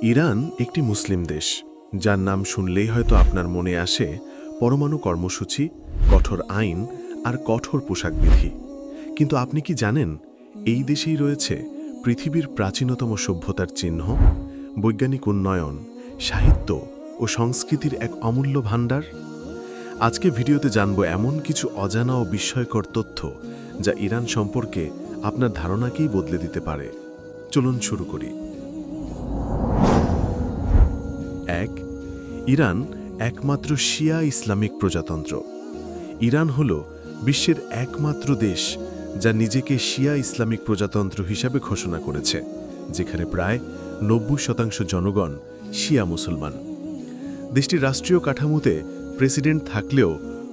Iran একটি মুসলিম দেশ, যার নাম শুনলেই হয়তো আপনার মনে আসে পরমাণু কর্মসূচি, কঠোর আইন আর কঠোর পোশাকবিধি। কিন্তু আপনি কি জানেন, এই দেশেই রয়েছে পৃথিবীর প্রাচীনতম সভ্যতার চিহ্ন, বৈজ্ঞানিক উন্নয়ন, সাহিত্য ও সংস্কৃতির এক অমূল্য ভাণ্ডার। আজকে ভিডিওতে জানব এমন কিছু অজানা ও বিস্ময়কর তথ্য, যা ইরান সম্পর্কে আপনার ধারণাকেই বদলে দিতে পারে। চলুন শুরু করি। 1. ইরান একমাত্র শিয়া ইসলামিক প্রজাতন্ত্র। ইরান হল বিশ্বের একমাত্র দেশ যা নিজেকে শিয়া ইসলামিক প্রজাতন্ত্র হিসাবে ঘোষণা করেছে, যেখানে প্রায় 90% জনগণ শিয়া মুসলমান। দেশটির রাষ্ট্রীয় কাঠামোতে প্রেসিডেন্ট থাকলেও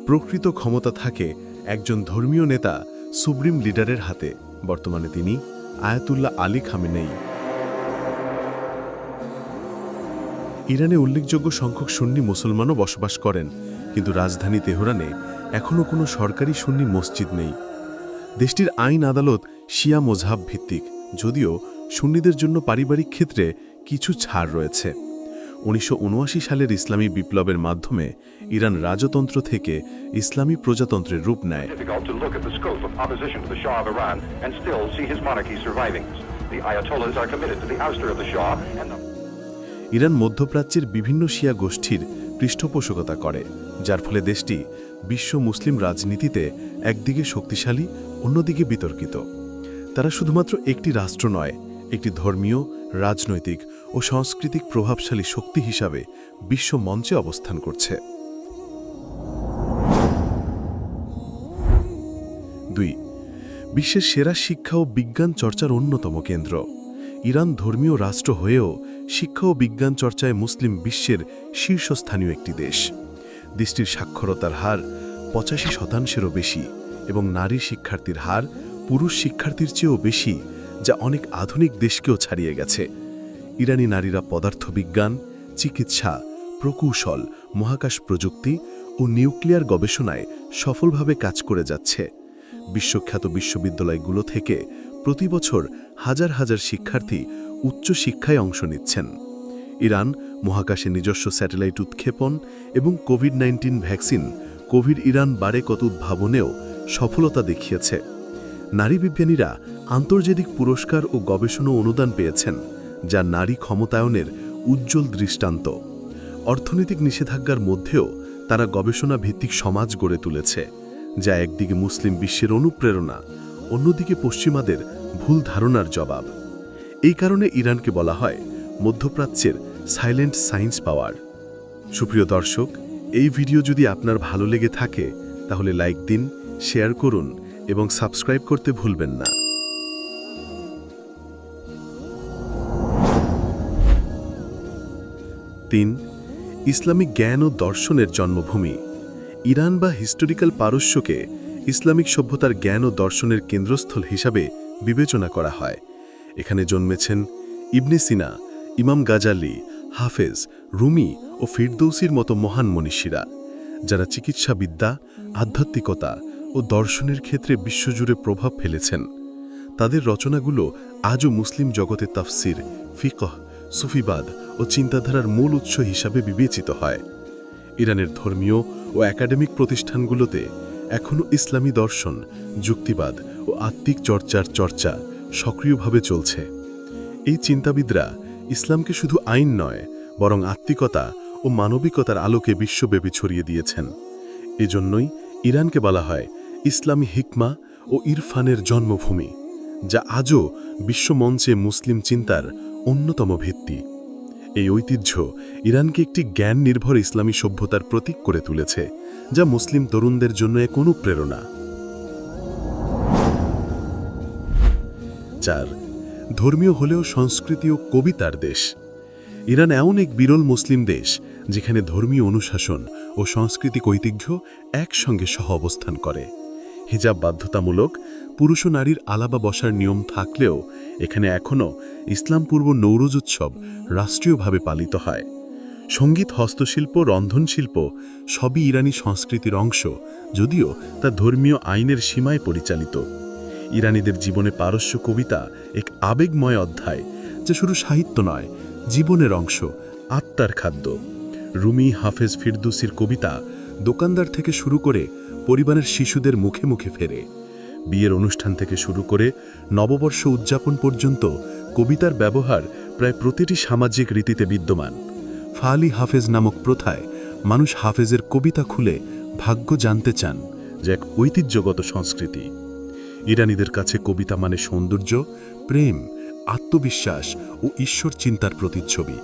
প্রকৃত ক্ষমতা থাকে একজন ধর্মীয় নেতা সুপ্রিম লিডারের হাতে। বর্তমানে তিনি আয়াতুল্লাহ আলী খামেনেই। ইরানে উল্লেখযোগ্য সংখ্যক সুন্নি মুসলমানও বসবাস করেন, কিন্তু রাজধানী তেহরানে এখনও কোনো সরকারি সুন্নি মসজিদ নেই। দেশটির আইন আদালত শিয়া মযহাব ভিত্তিক, যদিও সুন্নিদের জন্য পারিবারিক ক্ষেত্রে কিছু ছাড় রয়েছে। 1979 সালের ইসলামী বিপ্লবের মাধ্যমে ইরান রাজতন্ত্র থেকে ইসলামী প্রজাতন্ত্রের রূপ নেয়। ইরান মধ্যপ্রাচ্যের বিভিন্ন শিয়া গোষ্ঠীর পৃষ্ঠপোষকতা করে, যার ফলে দেশটি বিশ্ব মুসলিম রাজনীতিতে একদিকে শক্তিশালী, অন্যদিকে বিতর্কিত। তারা শুধুমাত্র একটি রাষ্ট্র নয়, একটি ধর্মীয়, রাজনৈতিক ও সাংস্কৃতিক প্রভাবশালী শক্তি হিসাবে বিশ্ব মঞ্চে অবস্থান করছে। 2. বিশ্বের সেরা শিক্ষা ও বিজ্ঞান চর্চার অন্যতম কেন্দ্র। ইরান ধর্মীয় রাষ্ট্র হয়েও শিক্ষা ও বিজ্ঞান চর্চায় মুসলিম বিশ্বের শীর্ষস্থানীয় একটি দেশ। দেশটির সাক্ষরতার হার 85%-এরও বেশি এবং নারী শিক্ষার্থীর হার পুরুষ শিক্ষার্থীর চেয়েও বেশি, যা অনেক আধুনিক দেশকেও ছাড়িয়ে গেছে। ইরানি নারীরা পদার্থবিজ্ঞান, চিকিৎসা, প্রকৌশল, মহাকাশ প্রযুক্তি ও নিউক্লিয়ার গবেষণায় সফলভাবে কাজ করে যাচ্ছে। বিশ্বখ্যাত বিশ্ববিদ্যালয়গুলো থেকে প্রতি বছর হাজার হাজার শিক্ষার্থী উচ্চ শিক্ষায় অংশ নিচ্ছেন। ইরান মহাকাশে নিজস্ব স্যাটেলাইট উৎক্ষেপণ এবং কোভিড-19 ভ্যাকসিন কোভিড ইরান বারেকত উদ্ভাবনেও সফলতা দেখিয়েছে। নারী বিজ্ঞানীরা আন্তর্জাতিক পুরস্কার ও গবেষণা অনুদান পেয়েছেন, যা নারী ক্ষমতায়নের উজ্জ্বল দৃষ্টান্ত। অর্থনৈতিক নিষেধাজ্ঞার মধ্যেও তারা গবেষণা ভিত্তিক সমাজ গড়ে তুলেছে, যা একদিকে মুসলিম বিশ্বের অনুপ্রেরণা, অন্যদিকে পশ্চিমাদের ভুল ধারণার জবাব। এই কারণে ইরানকে বলা হয় মধ্যপ্রাচ্যের সাইলেন্ট সায়েন্স পাওয়ার। সুপ্রিয় দর্শক, এই ভিডিও যদি আপনার ভালো লেগে থাকে তাহলে লাইক দিন, শেয়ার করুন এবং সাবস্ক্রাইব করতে ভুলবেন না। 3. ইসলামিক জ্ঞান ও দর্শনের জন্মভূমি। ইরান বা হিস্টোরিক্যাল পারস্যকে ইসলামিক সভ্যতার জ্ঞান ও দর্শনের কেন্দ্রস্থল হিসাবে বিবেচনা করা হয়। এখানে জন্মেছেন ইবনে সিনা, ইমাম গাজালি, হাফেজ, রুমি ও ফিরদৌসির মতো মহান মনীষীরা, যারা চিকিৎসাবিদ্যা, আধ্যাত্মিকতা ও দর্শনের ক্ষেত্রে বিশ্বজুড়ে প্রভাব ফেলেছেন। তাদের রচনাগুলো আজও মুসলিম জগতে তাফসির, ফিকহ, সুফিবাদ ও চিন্তাধারার মূল উৎস হিসাবে বিবেচিত হয়। ইরানের ধর্মীয় ও একাডেমিক প্রতিষ্ঠানগুলোতে এখনও ইসলামী দর্শন, যুক্তিবাদ ও আত্মিক চর্চার চর্চা সক্রিয়ভাবে চলছে। এই চিন্তাবিদরা ইসলামকে শুধু আইন নয়, বরং আত্মিকতা ও মানবিকতার আলোকে বিশ্বব্যাপী ছড়িয়ে দিয়েছেন। এজন্যই ইরানকে বলা হয় ইসলামী হিকমা ও ইরফানের জন্মভূমি, যা আজও বিশ্বমঞ্চে মুসলিম চিন্তার অন্যতম ভিত্তি। এই ঐতিহ্য ইরানকে একটি জ্ঞান নির্ভর ইসলামী সভ্যতার প্রতীক করে তুলেছে, যা মুসলিম তরুণদের জন্য এক অনুপ্রেরণা। 4. ধর্মীয় হলেও সংস্কৃতি ও কবিতার দেশ। ইরান এমন এক বিরল মুসলিম দেশ যেখানে ধর্মীয় অনুশাসন ও সাংস্কৃতিক ঐতিহ্য একসঙ্গে সহ অবস্থান করে। হিজাব বাধ্যতামূলক, পুরুষ ও নারীর আলাদা বসার নিয়ম থাকলেও এখানে এখনও ইসলাম পূর্ব নৌরোজ উৎসব রাষ্ট্রীয়ভাবে পালিত হয়। সঙ্গীত, হস্তশিল্প, রন্ধনশিল্প সবই ইরানি সংস্কৃতির অংশ, যদিও তা ধর্মীয় আইনের সীমায় পরিচালিত। ইরানিদের জীবনে পারস্য কবিতা এক আবেগময় অধ্যায়, যা শুধু সাহিত্য নয়, জীবনের অংশ, আত্মার খাদ্য। রুমি, হাফেজ, ফিরদৌসির কবিতা দোকানদার থেকে শুরু করে পরিবারের শিশুদের মুখে মুখে ফেরে। বিয়ের অনুষ্ঠান থেকে শুরু করে নববর্ষ উদযাপন পর্যন্ত কবিতার ব্যবহার প্রায় প্রতিটি সামাজিক রীতিতে বিদ্যমান। ফালি হাফেজ নামক প্রথায় মানুষ হাফেজের কবিতা খুলে ভাগ্য জানতে চান, যা এক ঐতিহ্যগত সংস্কৃতি। ইরানিদের কাছে কবিতা মানে সৌন্দর্য, প্রেম, আত্মবিশ্বাস ও ঈশ্বর চিন্তার প্রতিচ্ছবি।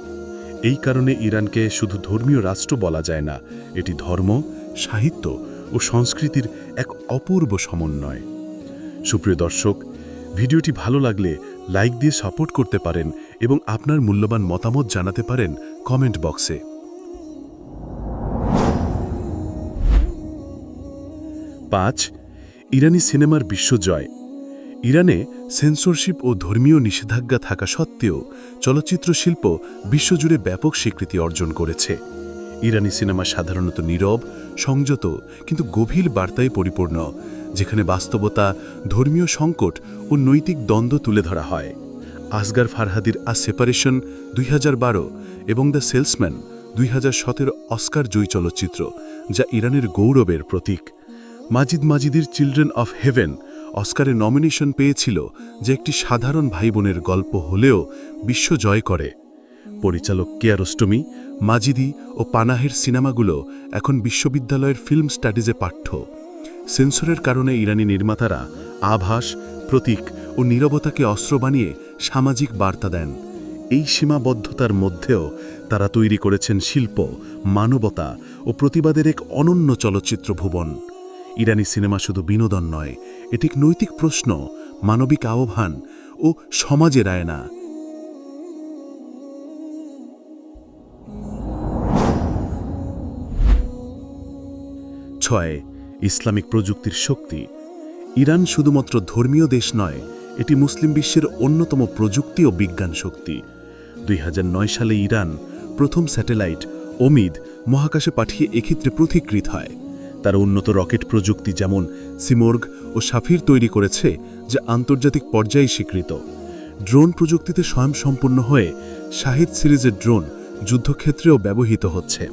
এই কারণে ইরানকে শুধু ধর্মীয় রাষ্ট্র বলা যায় না, এটি ধর্ম, সাহিত্য ও সংস্কৃতির এক অপূর্ব সমন্বয়। সুপ্রিয় দর্শক, ভিডিওটি ভালো লাগলে লাইক দিয়ে সাপোর্ট করতে পারেন এবং আপনার মূল্যবান মতামত জানাতে পারেন কমেন্ট বক্সে। 5. ইরানি সিনেমার বিশ্বজয়। ইরানে সেন্সরশিপ ও ধর্মীয় নিষেধাজ্ঞা থাকা সত্ত্বেও চলচ্চিত্র শিল্প বিশ্বজুড়ে ব্যাপক স্বীকৃতি অর্জন করেছে। ইরানি সিনেমা সাধারণত নীরব, সংযত কিন্তু গভীর বার্তায় পরিপূর্ণ, যেখানে বাস্তবতা, ধর্মীয় সংকট ও নৈতিক দ্বন্দ্ব তুলে ধরা হয়। আসগার ফারহাদির আ সেপারেশন 2012 এবং দ্য সেলসম্যান 2017 অস্কার জয়ী চলচ্চিত্র, যা ইরানের গৌরবের প্রতীক। মাজিদ মাজিদির চিলড্রেন অফ হেভেন অস্কারে নমিনেশন পেয়েছিল, যা একটি সাধারণ ভাইবোনের গল্প হলেও বিশ্ব জয় করে। পরিচালক কিয়ারোস্টমি, মাজিদি ও পানাহের সিনেমাগুলো এখন বিশ্ববিদ্যালয়ের ফিল্ম স্টাডিজে পাঠ্য। সেন্সরের কারণে ইরানি নির্মাতারা আভাস, প্রতীক ও নীরবতাকে অস্ত্র বানিয়ে সামাজিক বার্তা দেন। এই সীমাবদ্ধতার মধ্যেও তারা তৈরি করেছেন শিল্প, মানবতা ও প্রতিবাদের এক অনন্য চলচ্চিত্র ভুবন। ইরানি সিনেমা শুধু বিনোদন নয়, এটি এক নৈতিক প্রশ্ন, মানবিক আহ্বান ও সমাজের আয়না। 6. ইসলামিক প্রযুক্তির শক্তি। ইরান শুধুমাত্র ধর্মীয় দেশ নয়, এটি মুসলিম বিশ্বের অন্যতম প্রযুক্তি ও বিজ্ঞান শক্তি। 2009 সালে ইরান প্রথম স্যাটেলাইট ওমিদ মহাকাশে পাঠিয়ে এক্ষেত্রে পথিকৃত হয়। তার উন্নত রকেট প্রযুক্তি যেমন সিমোর্গ ও সাফির তৈরি করেছে, যা আন্তর্জাতিক পর্যায়ে স্বীকৃত। ড্রোন প্রযুক্তিতে স্বয়ংসম্পূর্ণ হয়ে শাহিদ সিরিজের ড্রোন যুদ্ধক্ষেত্রেও ব্যবহৃত হচ্ছে।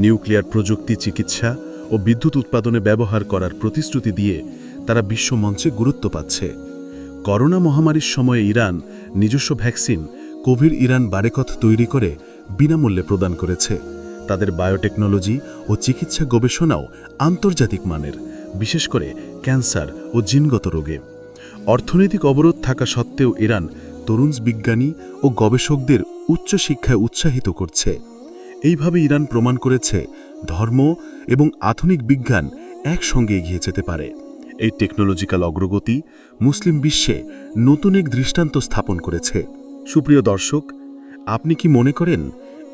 নিউক্লিয়ার প্রযুক্তি চিকিৎসা ও বিদ্যুৎ উৎপাদনে ব্যবহার করার প্রতিশ্রুতি দিয়ে তারা বিশ্বমঞ্চে গুরুত্ব পাচ্ছে। করোনা মহামারীর সময়ে ইরান নিজস্ব ভ্যাকসিন কোভিড ইরান বারেকথ তৈরি করে বিনামূল্যে প্রদান করেছে। তাদের বায়োটেকনোলজি ও চিকিৎসা গবেষণাও আন্তর্জাতিক মানের, বিশেষ করে ক্যান্সার ও জিনগত রোগে। অর্থনৈতিক অবরোধ থাকা সত্ত্বেও ইরান তরুণ বিজ্ঞানী ও গবেষকদের উচ্চশিক্ষায় উৎসাহিত করছে। এইভাবে ইরান প্রমাণ করেছে ধর্ম এবং আধুনিক বিজ্ঞান একসঙ্গে এগিয়ে যেতে পারে। এই টেকনোলজিক্যাল অগ্রগতি মুসলিম বিশ্বে নতুন এক দৃষ্টান্ত স্থাপন করেছে। সুপ্রিয় দর্শক, আপনি কি মনে করেন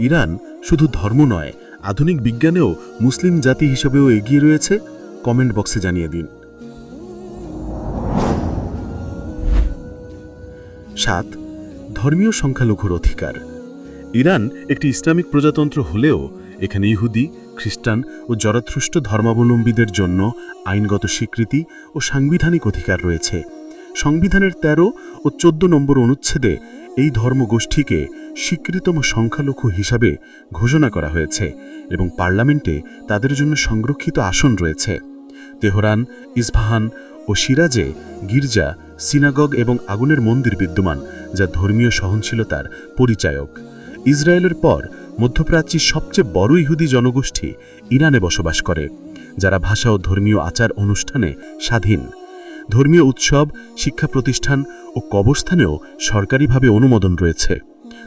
ইরান শুধু ধর্ম নয়, আধুনিক বিজ্ঞানেও মুসলিম জাতি হিসেবেও এগিয়ে রয়েছে? কমেন্ট বক্সে জানিয়ে দিন। 7. ধর্মীয় সংখ্যালঘুর অধিকার। ইরান একটি ইসলামিক প্রজাতন্ত্র হলেও এখানে ইহুদি, খ্রিস্টান ও জরাথ্রুষ্ট ধর্মাবলম্বীদের জন্য আইনগত স্বীকৃতি ও সাংবিধানিক অধিকার রয়েছে। সংবিধানের 13 ও 14 নম্বর অনুচ্ছেদে এই ধর্মগোষ্ঠীকে স্বীকৃতম সংখ্যালঘু হিসাবে ঘোষণা করা হয়েছে এবং পার্লামেন্টে তাদের জন্য সংরক্ষিত আসন রয়েছে। তেহরান, ইস্পাহান ও সিরাজে গির্জা, সিনাগগ এবং আগুনের মন্দির বিদ্যমান, যা ধর্মীয় সহনশীলতার পরিচায়ক। ইসরায়েলের পর মধ্যপ্রাচ্যের সবচেয়ে বড় ইহুদি জনগোষ্ঠী ইরানে বসবাস করে, যারা ভাষা ও ধর্মীয় আচার অনুষ্ঠানে স্বাধীন। ধর্মীয় উৎসব, শিক্ষা প্রতিষ্ঠান ও কবরস্থানেও সরকারিভাবে অনুমোদন রয়েছে।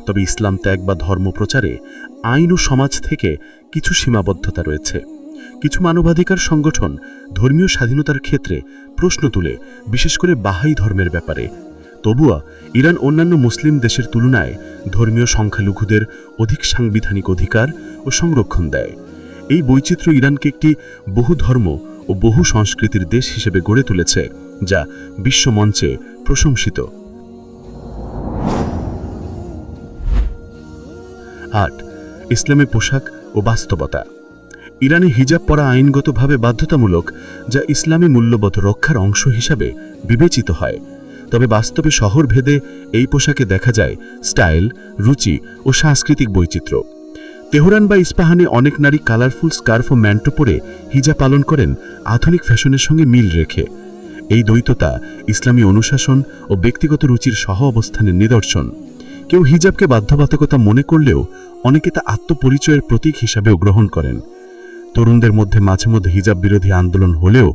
তবে ইসলাম ত্যাগ বা ধর্ম প্রচারে আইন ও সমাজ থেকে কিছু সীমাবদ্ধতা রয়েছে। কিছু মানবাধিকার সংগঠন ধর্মীয় স্বাধীনতার ক্ষেত্রে প্রশ্ন তুলে, বিশেষ করে বাহাই ধর্মের ব্যাপারে। তবুও ইরান অন্যান্য মুসলিম দেশের তুলনায় ধর্মীয় সংখ্যালঘুদের অধিক সাংবিধানিক অধিকার ও সংরক্ষণ দেয়। এই বৈচিত্র্য ইরানকে একটি বহু ধর্ম ও বহু সংস্কৃতির দেশ হিসেবে গড়ে তুলেছে, যা বিশ্বমঞ্চে প্রশংসিত। 8. ইসলামী পোশাক ও বাস্তবতা। ইরানে হিজাব পরা আইনগতভাবে বাধ্যতামূলক, যা ইসলামী মূল্যবোধ রক্ষার অংশ হিসাবে বিবেচিত হয়। তবে বাস্তবে শহর ভেদে এই পোশাকে দেখা যায় স্টাইল, রুচি ও সাংস্কৃতিক বৈচিত্র্য। তেহরান বা ইস্পাহানে অনেক নারী কালারফুল স্কার্ফ ও ম্যান্টো পরে হিজাব পালন করেন আধুনিক ফ্যাশনের সঙ্গে মিল রেখে। এই দ্বৈততা ইসলামী অনুশাসন ও ব্যক্তিগত রুচির সহ অবস্থানের নিদর্শন। কেউ হিজাবকে বাধ্যবাধকতা মনে করলেও অনেকে তা আত্মপরিচয়ের প্রতীক হিসাবেও গ্রহণ করেন। তরুণদের মধ্যে মাঝে মধ্যে হিজাব বিরোধী আন্দোলন হলেও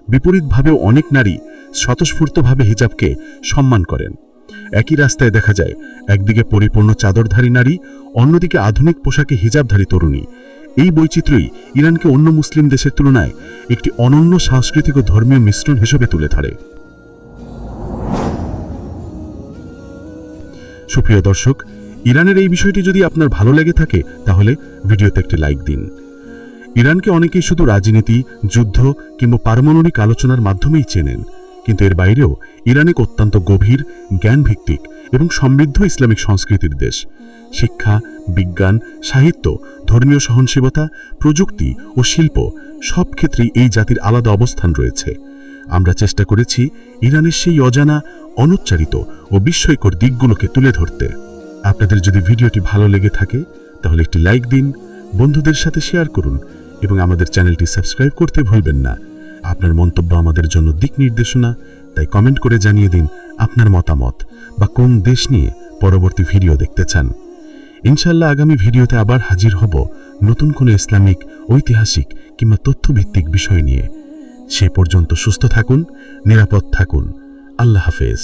বিপরীতভাবেও অনেক নারী স্বতঃস্ফূর্তভাবে হিজাবকে সম্মান করেন। একই রাস্তায় দেখা যায় একদিকে পরিপূর্ণ চাদরধারী নারী, অন্যদিকে আধুনিক পোশাকে হিজাবধারী তরুণী। এই বৈচিত্র্যই ইরানকে অন্য মুসলিম দেশের তুলনায় একটি অনন্য সাংস্কৃতিক ও ধর্মীয় মিশ্রণ হিসেবে তুলে ধরে। সুপ্রিয় দর্শক, ইরানের এই বিষয়টি যদি আপনার ভালো লেগে থাকে তাহলে ভিডিওতে একটি লাইক দিন। ইরানকে অনেকেই শুধু রাজনীতি, যুদ্ধ কিংবা পারমাণবিক আলোচনার মাধ্যমেই চেনেন, কিন্তু এর বাইরেও ইরান এক অত্যন্ত গভীর, জ্ঞানভিত্তিক এবং সমৃদ্ধ ইসলামিক সংস্কৃতির দেশ। শিক্ষা, বিজ্ঞান, সাহিত্য, ধর্মীয় সহনশীলতা, প্রযুক্তি ও শিল্প সব ক্ষেত্রেই এই জাতির আলাদা অবস্থান রয়েছে। আমরা চেষ্টা করেছি ইরানের সেই অজানা, অনুচ্চারিত ও বিস্ময়কর দিকগুলোকে তুলে ধরতে। আপনাদের যদি ভিডিওটি ভালো লেগে থাকে তাহলে একটি লাইক দিন, বন্ধুদের সাথে শেয়ার করুন এবং আমাদের চ্যানেলটি সাবস্ক্রাইব করতে ভুলবেন না। আপনার মন্তব্য আমাদের জন্য দিক নির্দেশনা, তাই কমেন্ট করে জানিয়ে দিন আপনার মতামত বা কোন দেশ নিয়ে পরবর্তী ভিডিও দেখতে চান। ইনশাআল্লাহ আগামী ভিডিওতে আবার হাজির হব নতুন কোনো ইসলামিক, ঐতিহাসিক কিংবা তথ্যভিত্তিক বিষয় নিয়ে। সে পর্যন্ত সুস্থ থাকুন, নিরাপদ থাকুন। আল্লাহ হাফেজ।